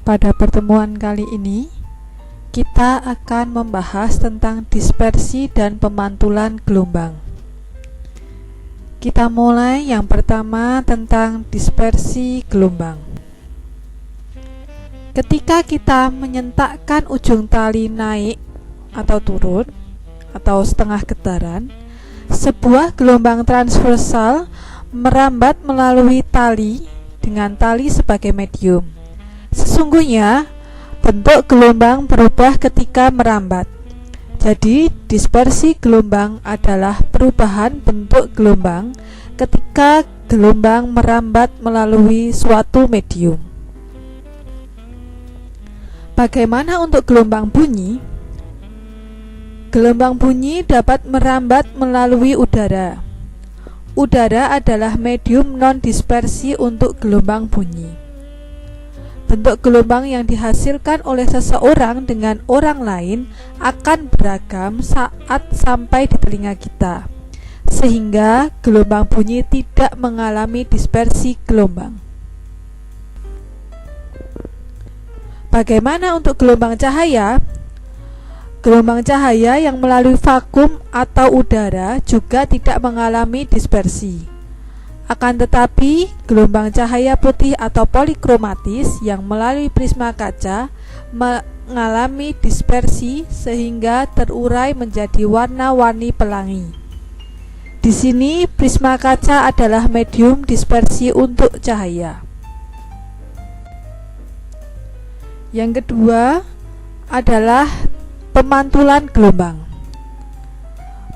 Pada pertemuan kali ini, kita akan membahas tentang dispersi dan pemantulan gelombang. Kita mulai yang pertama tentang dispersi gelombang. Ketika kita menyentakkan ujung tali naik atau turun atau setengah getaran, sebuah gelombang transversal merambat melalui tali dengan tali sebagai medium. Sesungguhnya bentuk gelombang berubah ketika merambat. Jadi dispersi gelombang adalah perubahan bentuk gelombang ketika gelombang merambat melalui suatu medium. Bagaimana untuk gelombang bunyi? Gelombang bunyi dapat merambat melalui udara. Udara adalah medium non-dispersi untuk gelombang bunyi. Bentuk gelombang yang dihasilkan oleh seseorang dengan orang lain akan beragam saat sampai di telinga kita, sehingga gelombang bunyi tidak mengalami dispersi gelombang. Bagaimana untuk gelombang cahaya? Gelombang cahaya yang melalui vakum atau udara juga tidak mengalami dispersi. Akan tetapi, gelombang cahaya putih atau polikromatis yang melalui prisma kaca mengalami dispersi sehingga terurai menjadi warna-warni pelangi. Di sini, prisma kaca adalah medium dispersi untuk cahaya. Yang kedua adalah pemantulan gelombang.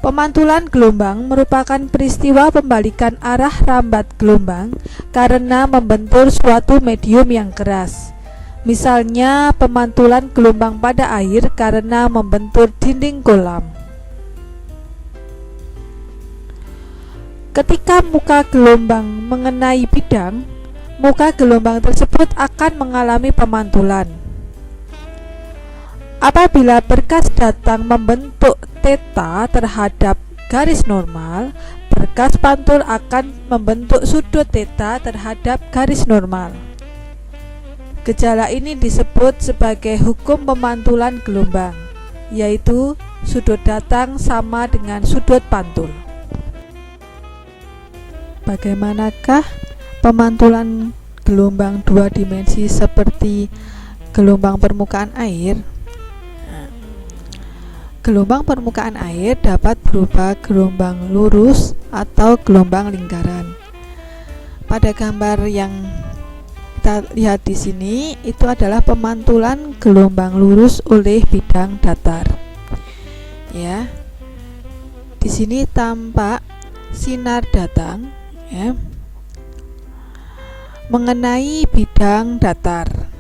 Pemantulan gelombang merupakan peristiwa pembalikan arah rambat gelombang karena membentur suatu medium yang keras. Misalnya pemantulan gelombang pada air karena membentur dinding kolam. Ketika muka gelombang mengenai bidang, muka gelombang tersebut akan mengalami pemantulan. Apabila berkas datang membentuk theta terhadap garis normal, berkas pantul akan membentuk sudut theta terhadap garis normal. Gejala ini disebut sebagai hukum pemantulan gelombang, yaitu sudut datang sama dengan sudut pantul. Bagaimanakah pemantulan gelombang dua dimensi seperti gelombang permukaan air? Gelombang permukaan air dapat berupa gelombang lurus atau gelombang lingkaran. Pada gambar yang kita lihat di sini, itu adalah pemantulan gelombang lurus oleh bidang datar. Ya, di sini tampak sinar datang, ya, mengenai bidang datar.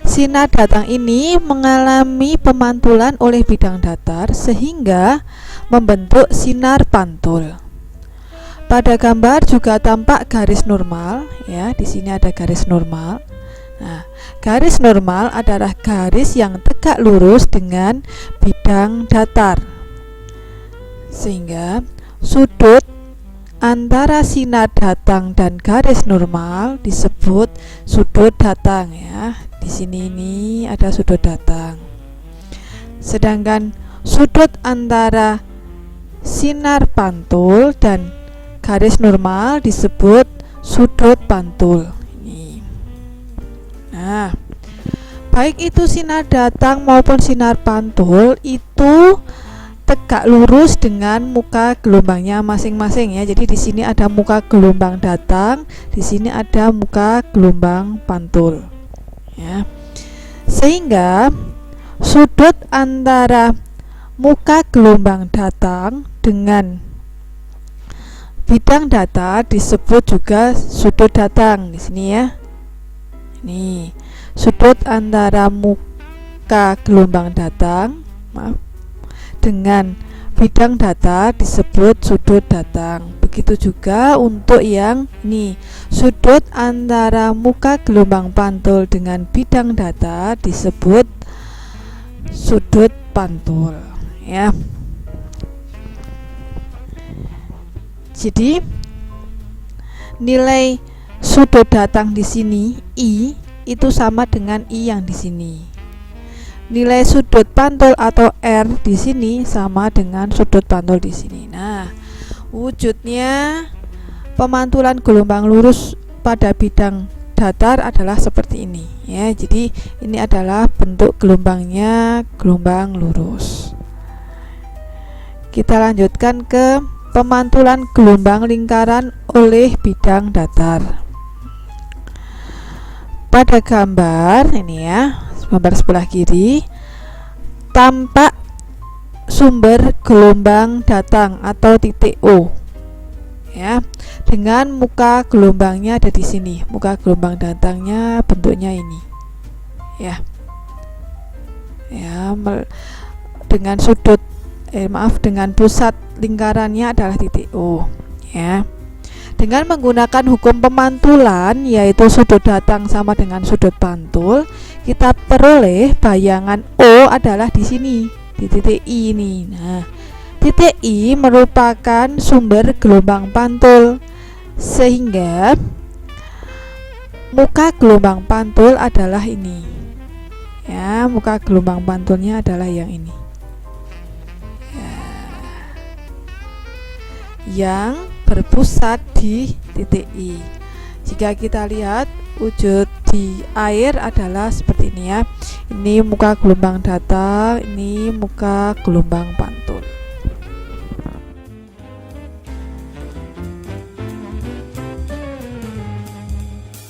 Sinar datang ini mengalami pemantulan oleh bidang datar sehingga membentuk sinar pantul. Pada gambar juga tampak garis normal, ya, di sini ada garis normal. Nah, garis normal adalah garis yang tegak lurus dengan bidang datar. Sehingga sudut antara sinar datang dan garis normal disebut sudut datang, ya. Di sini ini ada sudut datang. Sedangkan sudut antara sinar pantul dan garis normal disebut sudut pantul. Ini. Nah, baik itu sinar datang maupun sinar pantul itu tegak lurus dengan muka gelombangnya masing-masing, ya. Jadi di sini ada muka gelombang datang, di sini ada muka gelombang pantul. Ya. Sehingga sudut antara muka gelombang datang dengan bidang datar disebut juga sudut datang di sini, ya. Ini sudut antara muka gelombang datang, dengan bidang datar disebut sudut datang. Begitu juga untuk yang ini, sudut antara muka gelombang pantul dengan bidang datar disebut sudut pantul, ya. Jadi nilai sudut datang di sini I itu sama dengan I yang di sini. Nilai sudut pantul atau R di sini sama dengan sudut pantul di sini. Nah, wujudnya pemantulan gelombang lurus pada bidang datar adalah seperti ini ya. Jadi ini adalah bentuk gelombangnya, gelombang lurus. Kita lanjutkan ke pemantulan gelombang lingkaran oleh bidang datar. Pada gambar ini ya, gambar sebelah kiri, tampak sumber gelombang datang atau titik O ya, dengan muka gelombangnya ada di sini. Muka gelombang datangnya bentuknya ini ya, dengan sudut dengan pusat lingkarannya adalah titik O ya. Dengan menggunakan hukum pemantulan, yaitu sudut datang sama dengan sudut pantul, kita peroleh bayangan O adalah di sini, di titik I ini. Nah, titik I merupakan sumber gelombang pantul, sehingga muka gelombang pantul adalah ini. Ya, muka gelombang pantulnya adalah yang ini. Ya, yang berpusat di titik I. Jika kita lihat wujud di air adalah seperti ini ya. Ini muka gelombang datar, ini muka gelombang pantul.